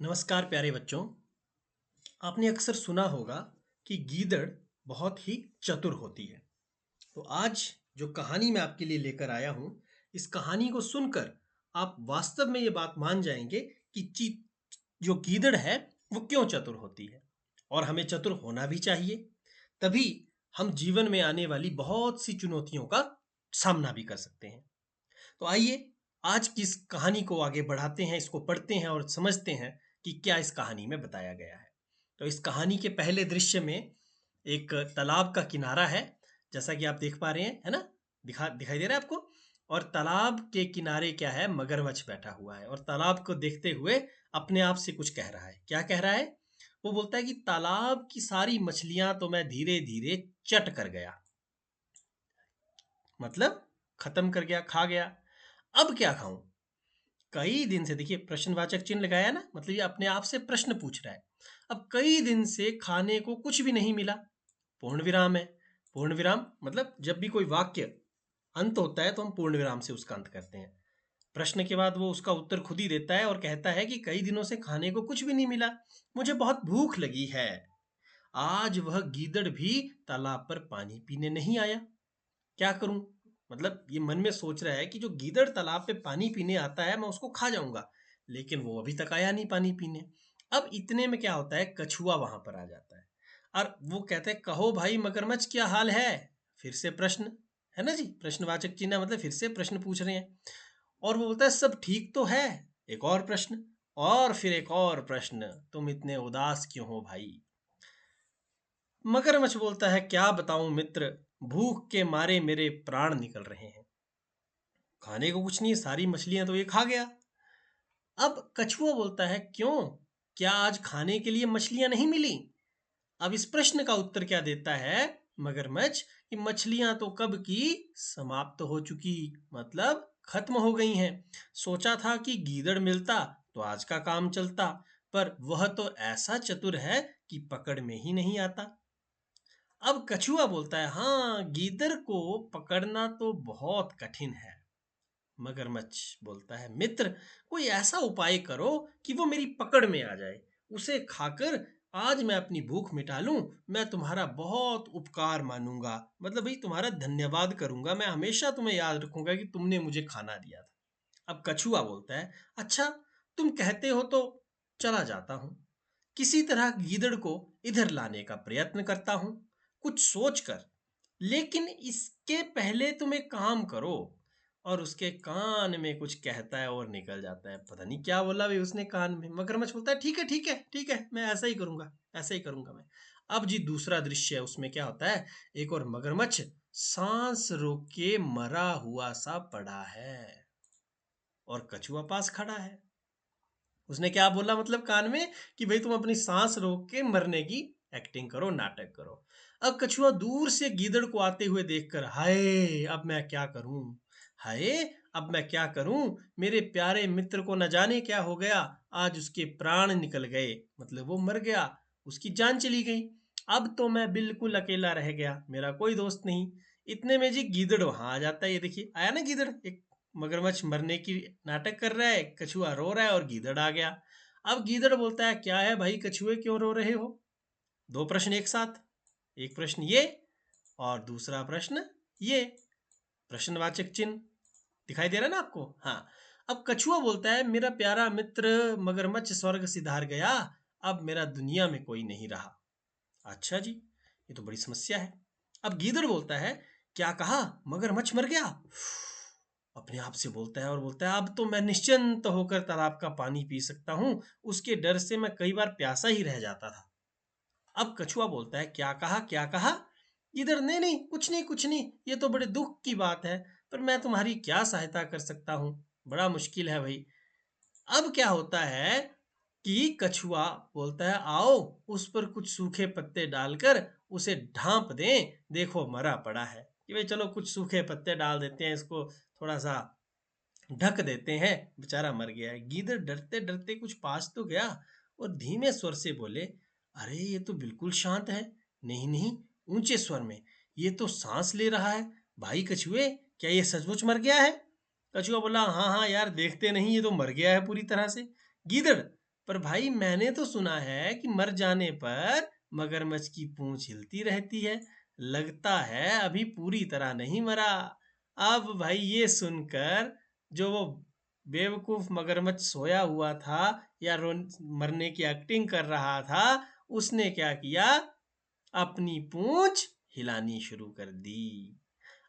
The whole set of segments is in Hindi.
नमस्कार प्यारे बच्चों। आपने अक्सर सुना होगा कि गीदड़ बहुत ही चतुर होती है। तो आज जो कहानी मैं आपके लिए लेकर आया हूँ, इस कहानी को सुनकर आप वास्तव में ये बात मान जाएंगे कि जो गीदड़ है वो क्यों चतुर होती है और हमें चतुर होना भी चाहिए। तभी हम जीवन में आने वाली बहुत सी चुनौतियों का सामना भी कर सकते हैं। तो आइए आज की इस कहानी को आगे बढ़ाते हैं, इसको पढ़ते हैं और समझते हैं कि क्या इस कहानी में बताया गया है। तो इस कहानी के पहले दृश्य में एक तालाब का किनारा है, जैसा कि आप देख पा रहे हैं, है ना? दिखाई दे रहा है आपको। और तालाब के किनारे क्या है, मगरमच्छ बैठा हुआ है और तालाब को देखते हुए अपने आप से कुछ कह रहा है। क्या कह रहा है? वो बोलता है कि तालाब की सारी मछलियां तो मैं धीरे धीरे चट कर गया। मतलब खत्म कर गया, खा गया। अब क्या खाऊं? कई दिन से, देखिए प्रश्नवाचक चिन्ह लगाया ना, मतलब ये अपने आप से प्रश्न पूछ रहा है। अब कई दिन से खाने को कुछ भी नहीं मिला। पूर्ण विराम है। पूर्ण विराम मतलब जब भी कोई वाक्य अंत होता है तो हम पूर्ण विराम से उसका अंत करते हैं। प्रश्न के बाद वो उसका उत्तर खुद ही देता है और कहता है कि कई दिनों से खाने को कुछ भी नहीं मिला, मुझे बहुत भूख लगी है। आज वह गीदड़ भी तालाब पर पानी पीने नहीं आया। क्या करूं? मतलब ये मन में सोच रहा है कि जो गीदड़ तालाब पे पानी पीने आता है मैं उसको खा जाऊंगा, लेकिन वो अभी तक आया नहीं पानी पीने। अब इतने में क्या होता है, कछुआ वहां पर आ जाता है और वो कहते हैं, कहो भाई मगरमच्छ क्या हाल है। फिर से प्रश्न, है ना जी, प्रश्नवाचक चिन्ह मतलब फिर से प्रश्न पूछ रहे हैं। और वो बोलता है सब ठीक तो है। एक और प्रश्न, और फिर एक और प्रश्न, तुम इतने उदास क्यों हो भाई? मगरमच्छ बोलता है, क्या बताऊं मित्र, भूख के मारे मेरे प्राण निकल रहे हैं। खाने को कुछ नहीं, सारी मछलियां तो ये खा गया। अब कछुआ बोलता है, क्यों, क्या आज खाने के लिए मछलियां नहीं मिली? अब इस प्रश्न का उत्तर क्या देता है मगरमच्छ, कि मछलियां तो कब की समाप्त हो चुकी, मतलब खत्म हो गई हैं। सोचा था कि गीदड़ मिलता तो आज का काम चलता, पर वह तो ऐसा चतुर है कि पकड़ में ही नहीं आता। अब कछुआ बोलता है, हाँ गीदड़ को पकड़ना तो बहुत कठिन है। मगरमच्छ बोलता है, मित्र कोई ऐसा उपाय करो कि वो मेरी पकड़ में आ जाए, उसे खाकर आज मैं अपनी भूख मिटा लूं। मैं तुम्हारा बहुत उपकार मानूंगा, मतलब भाई तुम्हारा धन्यवाद करूंगा, मैं हमेशा तुम्हें याद रखूंगा कि तुमने मुझे खाना दिया था। अब कछुआ बोलता है, अच्छा तुम कहते हो तो चला जाता हूँ, किसी तरह गीदड़ को इधर लाने का प्रयत्न करता हूँ, कुछ सोचकर। लेकिन इसके पहले तुम एक काम करो। और उसके कान में कुछ कहता है और निकल जाता है। पता नहीं क्या बोला भाई उसने कान में। मगरमच्छ बोलता है, ठीक है ठीक है ठीक है, मैं ऐसा ही करूंगा, ऐसा ही करूंगा मैं। अब जी दूसरा दृश्य है, उसमें क्या होता है, एक और मगरमच्छ सांस रोक के मरा हुआ सा पड़ा है और कछुआ पास खड़ा है। उसने क्या बोला, मतलब कान में, कि भाई तुम अपनी सांस रोक के मरने की एक्टिंग करो, नाटक करो। अब कछुआ दूर से गीदड़ को आते हुए देखकर, हाय अब मैं क्या करूं, हाय अब मैं क्या करूं, मेरे प्यारे मित्र को न जाने क्या हो गया, आज उसके प्राण निकल गए, मतलब वो मर गया, उसकी जान चली गई। अब तो मैं बिल्कुल अकेला रह गया, मेरा कोई दोस्त नहीं। इतने में जी गीदड़ वहां आ जाता है। ये देखिए आया ना गीदड़, एक मगरमच्छ मरने की नाटक कर रहा है, कछुआ रो रहा है और गीदड़ आ गया। अब गीदड़ बोलता है, क्या है भाई कछुए, क्यों रो रहे हो? दो प्रश्न एक साथ, एक प्रश्न ये और दूसरा प्रश्न ये, प्रश्नवाचक चिन्ह दिखाई दे रहा है ना आपको? हाँ। अब कछुआ बोलता है, मेरा प्यारा मित्र मगरमच्छ स्वर्ग सिधार गया, अब मेरा दुनिया में कोई नहीं रहा। अच्छा जी, ये तो बड़ी समस्या है। अब गीदड़ बोलता है, क्या कहा, मगरमच्छ मर गया? अपने आप से बोलता है और बोलता है, अब तो मैं निश्चिंत होकर तालाब का पानी पी सकता हूँ, उसके डर से मैं कई बार प्यासा ही रह जाता था। अब कछुआ बोलता है, क्या कहा क्या कहा? इधर, नहीं नहीं कुछ नहीं कुछ नहीं, ये तो बड़े दुख की बात है, पर मैं तुम्हारी क्या सहायता कर सकता हूँ, बड़ा मुश्किल है भाई। अब क्या होता है कि कछुआ बोलता है, आओ उस पर कुछ सूखे पत्ते डालकर उसे ढांप दें, देखो मरा पड़ा है। कि भाई चलो कुछ सूखे पत्ते डाल देते हैं, इसको थोड़ा सा ढक देते हैं, बेचारा मर गया है। गीदड़ डरते डरते कुछ पास तो गया और धीमे स्वर से बोले, अरे ये तो बिल्कुल शांत है। नहीं नहीं, ऊंचे स्वर में, ये तो सांस ले रहा है। भाई कछुए, क्या ये सचमुच मर गया है? कछुआ बोला, हाँ हाँ यार, देखते नहीं, ये तो मर गया है पूरी तरह से। गीदड़, पर भाई मैंने तो सुना है कि मर जाने पर मगरमच्छ की पूंछ हिलती रहती है। लगता है अभी पूरी तरह नहीं मरा। अब भाई ये सुनकर जो वो बेवकूफ मगरमच्छ सोया हुआ था या मरने की एक्टिंग कर रहा था, उसने क्या किया, अपनी पूंछ हिलानी शुरू कर दी।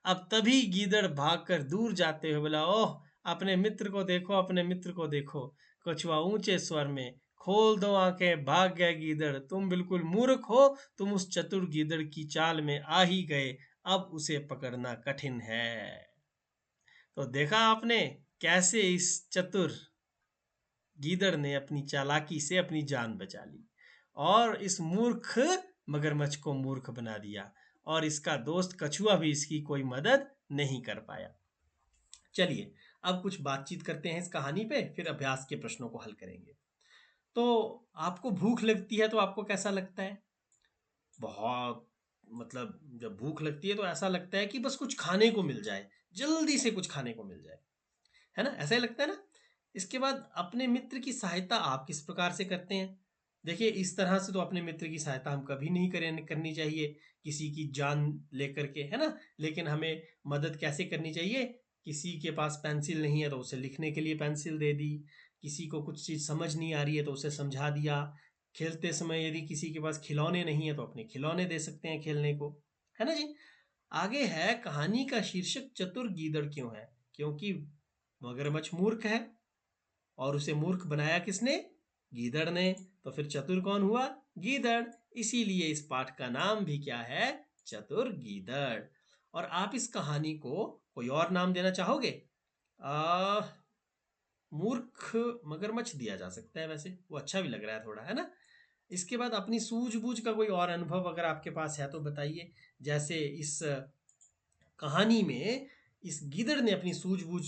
अब तभी गीदड़ भागकर दूर जाते हुए बोला, ओह अपने मित्र को देखो, अपने मित्र को देखो। कछुआ ऊंचे स्वर में, खोल दो आंखें, भाग गए गीदड़, तुम बिल्कुल मूर्ख हो, तुम उस चतुर गीदड़ की चाल में आ ही गए, अब उसे पकड़ना कठिन है। तो देखा आपने कैसे इस चतुर गीदड़ ने अपनी चालाकी से अपनी जान बचा ली और इस मूर्ख मगरमच्छ को मूर्ख बना दिया, और इसका दोस्त कछुआ भी इसकी कोई मदद नहीं कर पाया। चलिए अब कुछ बातचीत करते हैं इस कहानी पे, फिर अभ्यास के प्रश्नों को हल करेंगे। तो आपको भूख लगती है तो आपको कैसा लगता है? बहुत, मतलब जब भूख लगती है तो ऐसा लगता है कि बस कुछ खाने को मिल जाए, जल्दी से कुछ खाने को मिल जाए, है ना? ऐसा ही लगता है ना? इसके बाद अपने मित्र की सहायता आप किस प्रकार से करते हैं? देखिए इस तरह से तो अपने मित्र की सहायता हम कभी नहीं करें करनी चाहिए, किसी की जान लेकर के, है ना? लेकिन हमें मदद कैसे करनी चाहिए? किसी के पास पेंसिल नहीं है तो उसे लिखने के लिए पेंसिल दे दी, किसी को कुछ चीज़ समझ नहीं आ रही है तो उसे समझा दिया, खेलते समय यदि किसी के पास खिलौने नहीं है तो अपने खिलौने दे सकते हैं खेलने को, है ना जी? आगे है कहानी का शीर्षक चतुर गीदड़ क्यों है? क्योंकि मगरमच्छ मूर्ख है, और उसे मूर्ख बनाया किसने? गीदड़ ने। तो फिर चतुर कौन हुआ? गीदड़। इसीलिए इस पाठ का नाम भी क्या है? चतुर गीदड़। और आप इस कहानी को कोई और नाम देना चाहोगे? आ, मूर्ख मगरमच्छ दिया जा सकता है, वैसे वो अच्छा भी लग रहा है थोड़ा, है ना? इसके बाद अपनी सूझबूझ का कोई और अनुभव अगर आपके पास है तो बताइए। जैसे इस कहानी में इस गीदड़ ने अपनी सूझबूझ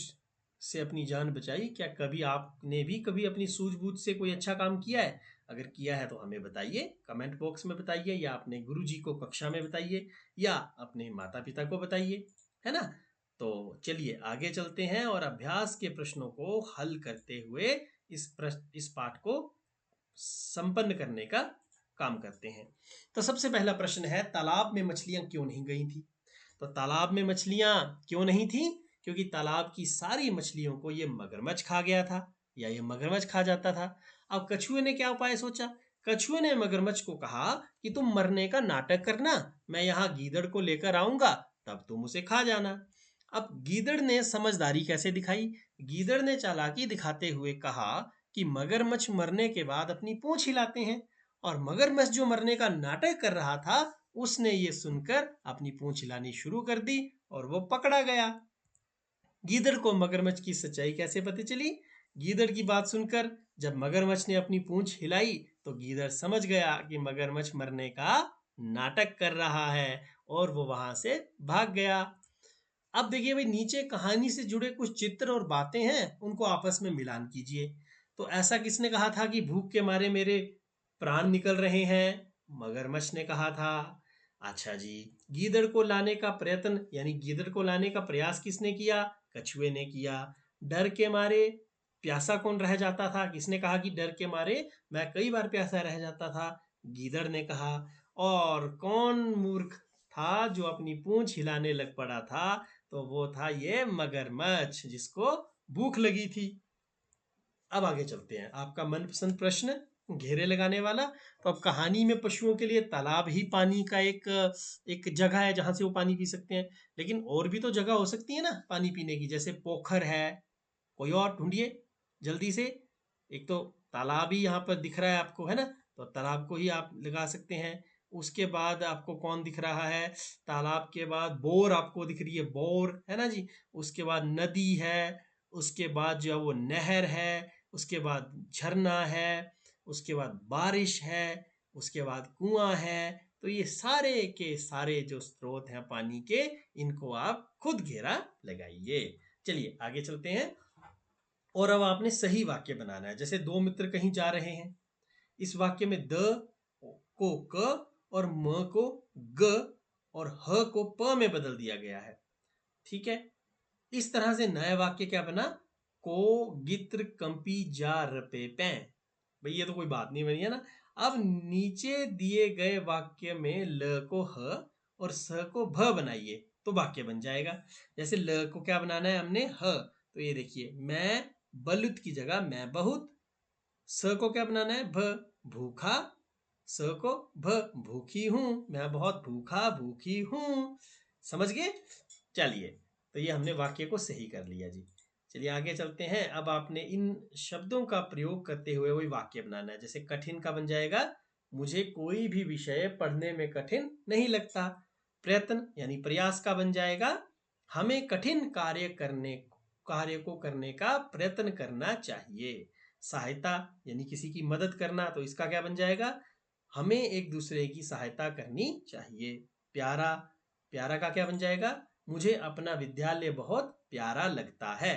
से अपनी जान बचाई, क्या कभी आपने भी कभी अपनी सूझबूझ से कोई अच्छा काम किया है? अगर किया है तो हमें बताइए, कमेंट बॉक्स में बताइए, या अपने गुरुजी को कक्षा में बताइए, या अपने माता पिता को बताइए, है ना? तो चलिए आगे चलते हैं और अभ्यास के प्रश्नों को हल करते हुए इस पाठ को संपन्न करने का काम करते हैं। तो सबसे पहला प्रश्न है, तालाब में मछलियां क्यों नहीं गई थी? तो तालाब में मछलियां क्यों नहीं थी? क्योंकि तालाब की सारी मछलियों को ये मगरमच्छ खा गया था, या ये मगरमच्छ खा जाता था। अब कछुए ने क्या उपाय सोचा? कछुए ने मगरमच्छ को कहा कि तुम मरने का नाटक करना, मैं यहाँ गीदड़ को लेकर आऊंगा, तब तुम उसे खा जाना। अब गीदड़ ने समझदारी कैसे दिखाई? गीदड़ ने चालाकी दिखाते हुए कहा कि मगरमच्छ मरने के बाद अपनी पूंछ हिलाते हैं, और मगरमच्छ जो मरने का नाटक कर रहा था, उसने ये सुनकर अपनी पूंछ हिलानी शुरू कर दी और वो पकड़ा गया। गीदड़ को मगरमच्छ की सच्चाई कैसे पता चली? गीदड़ की बात सुनकर जब मगरमच्छ ने अपनी पूंछ हिलाई तो गीदड़ समझ गया कि मगरमच्छ मरने का नाटक कर रहा है, और वो वहां से भाग गया। अब देखिए भाई, नीचे कहानी से जुड़े कुछ चित्र और बातें हैं, उनको आपस में मिलान कीजिए। तो ऐसा किसने कहा था कि भूख के मारे मेरे प्राण निकल रहे हैं? मगरमच्छ ने कहा था। अच्छा जी, गीदड़ को लाने का प्रयत्न यानी गीदड़ को लाने का प्रयास किसने किया? कछुए ने किया। डर के मारे प्यासा कौन रह जाता था? किसने कहा कि डर के मारे मैं कई बार प्यासा रह जाता था? गीदड़ ने कहा। और कौन मूर्ख था जो अपनी पूंछ हिलाने लग पड़ा था? तो वो था ये मगरमच्छ, जिसको भूख लगी थी। अब आगे चलते हैं, आपका मनपसंद प्रश्न, घेरे लगाने वाला। तो अब कहानी में पशुओं के लिए तालाब ही पानी का एक एक जगह है जहां से वो पानी पी सकते हैं, लेकिन और भी तो जगह हो सकती है ना पानी पीने की, जैसे पोखर है। कोई और ढूंढिए जल्दी से। एक तो तालाब ही यहाँ पर दिख रहा है आपको, है ना? तो तालाब को ही आप लगा सकते हैं। उसके बाद आपको कौन दिख रहा है? तालाब के बाद बोर आपको दिख रही है, बोर, है ना जी? उसके बाद नदी है, उसके बाद जो है वो नहर है, उसके बाद झरना है, उसके बाद बारिश है, उसके बाद कुआं है। तो ये सारे के सारे जो स्रोत हैं पानी के, इनको आप खुद घेरा लगाइए। चलिए आगे चलते हैं। और अब आपने सही वाक्य बनाना है। जैसे दो मित्र कहीं जा रहे हैं, इस वाक्य में द को क और म को ग और ह को प में बदल दिया गया है। ठीक है, इस तरह से नया वाक्य क्या बना? को गित्र कंपी जा रपे पैं। भाई ये तो कोई बात नहीं बनी है ना। अब नीचे दिए गए वाक्य में ल को ह और स को भ बनाइए तो वाक्य बन जाएगा। जैसे ल को क्या बनाना है हमने, ह, तो ये देखिए, मैं बलुत की जगह मैं बहुत। स को क्या बनाना है, भ, भूखा। स को भ, भूखी हूं, मैं बहुत भूखा भूखी हूं। समझ गए? चलिए, तो ये हमने वाक्य को सही कर लिया जी। चलिए आगे चलते हैं। अब आपने इन शब्दों का प्रयोग करते हुए वही वाक्य बनाना है। जैसे कठिन का बन जाएगा, मुझे कोई भी विषय पढ़ने में कठिन नहीं लगता। प्रयत्न यानी प्रयास का बन जाएगा, हमें कठिन कार्य को करने का प्रयत्न करना चाहिए। सहायता यानी किसी की मदद करना, तो इसका क्या बन जाएगा, हमें एक दूसरे की सहायता करनी चाहिए। प्यारा, प्यारा का क्या बन जाएगा, मुझे अपना विद्यालय बहुत प्यारा लगता है।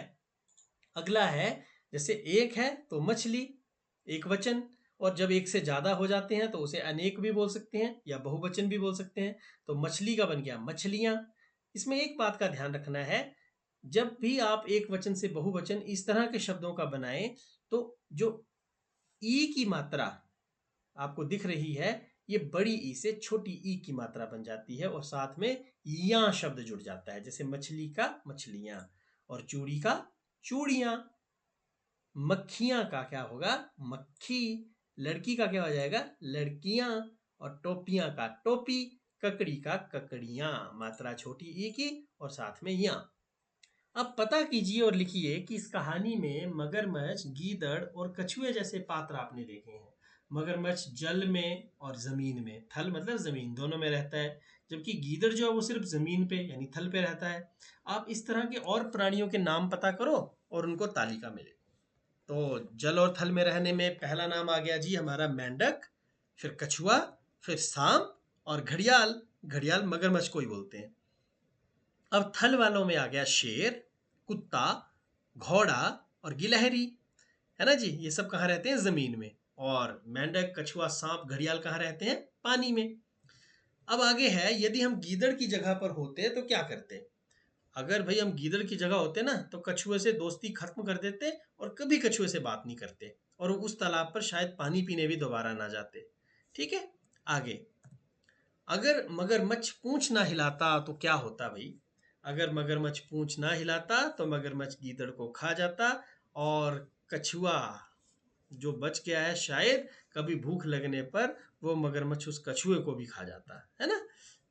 अगला है, जैसे एक है तो मछली, एक वचन, और जब एक से ज्यादा हो जाते हैं तो उसे अनेक भी बोल सकते हैं या बहुवचन भी बोल सकते हैं। तो मछली का बन गया मछलियां। इसमें एक बात का ध्यान रखना है, जब भी आप एक वचन से बहुवचन इस तरह के शब्दों का बनाएं, तो जो ई की मात्रा आपको दिख रही है, ये बड़ी ई से छोटी ई की मात्रा बन जाती है और साथ में या शब्द जुड़ जाता है। जैसे मछली का मछलियां, और चूड़ी का चूड़ियां। मक्खियां का क्या होगा, मक्खी। लड़की का क्या हो जाएगा, लड़कियां। और टोपियां का टोपी। ककड़ी का ककड़ियां, मात्रा छोटी ई की और साथ में या। अब पता कीजिए और लिखिए कि इस कहानी में मगरमच्छ, गीदड़ और कछुए जैसे पात्र आपने देखे हैं। मगरमच्छ जल में और जमीन में, थल मतलब जमीन, दोनों में रहता है, जबकि गीदड़ जो है वो सिर्फ जमीन पे यानी थल पे रहता है। आप इस तरह के और प्राणियों के नाम पता करो और उनको तालिका मिले। तो जल और थल में रहने में पहला नाम आ गया जी हमारा मेंढक, फिर कछुआ, फिर सांप और घड़ियाल। घड़ियाल मगरमच्छ को ही बोलते हैं। अब थल वालों में आ गया शेर, कुत्ता, घोड़ा और गिलहरी, है ना जी। ये सब कहाँ रहते हैं, जमीन में। और मेंढक, कछुआ, सांप, घड़ियाल कहाँ रहते हैं, पानी में। अब आगे है, यदि हम गीदड़ की जगह पर होते तो क्या करते। अगर भाई हम गीदड़ की जगह होते ना, तो कछुए से दोस्ती खत्म कर देते और कभी कछुए से बात नहीं करते, और उस तालाब पर शायद पानी पीने भी दोबारा ना जाते। ठीक है, आगे। अगर मगरमच्छ पूंछ ना हिलाता तो क्या होता भाई। अगर मगरमच्छ पूंछ ना हिलाता तो मगरमच्छ गीदड़ को खा जाता, और कछुआ जो बच गया है, शायद कभी भूख लगने पर वो मगरमच्छ उस कछुए को भी खा जाता है ना।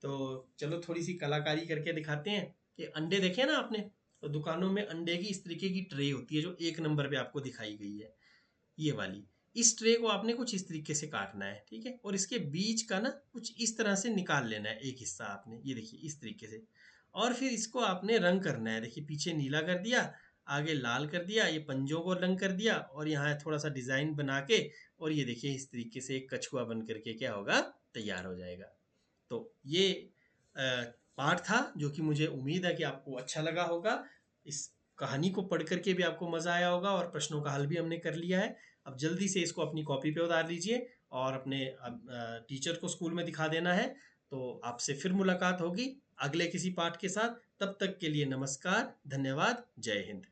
तो चलो थोड़ी सी कलाकारी करके दिखाते हैं कि अंडे देखे ना आपने, तो दुकानों में अंडे की इस तरीके की ट्रे होती है जो एक नंबर पे आपको दिखाई गई है, ये वाली। इस ट्रे को आपने कुछ इस तरीके से काटना है, ठीक है, और इसके बीच का ना कुछ इस तरह से निकाल लेना है एक हिस्सा आपने, ये देखिए इस तरीके से। और फिर इसको आपने रंग करना है। देखिए पीछे नीला कर दिया, आगे लाल कर दिया, ये पंजों को रंग कर दिया, और यहाँ थोड़ा सा डिजाइन बना के, और ये देखिए इस तरीके से एक कछुआ बन करके क्या होगा, तैयार हो जाएगा। तो ये पाठ था जो कि मुझे उम्मीद है कि आपको अच्छा लगा होगा। इस कहानी को पढ़ करके भी आपको मज़ा आया होगा, और प्रश्नों का हल भी हमने कर लिया है। अब जल्दी से इसको अपनी कॉपी पे उतार लीजिए और अपने टीचर को स्कूल में दिखा देना है। तो आपसे फिर मुलाकात होगी अगले किसी पाठ के साथ। तब तक के लिए नमस्कार, धन्यवाद, जय हिंद।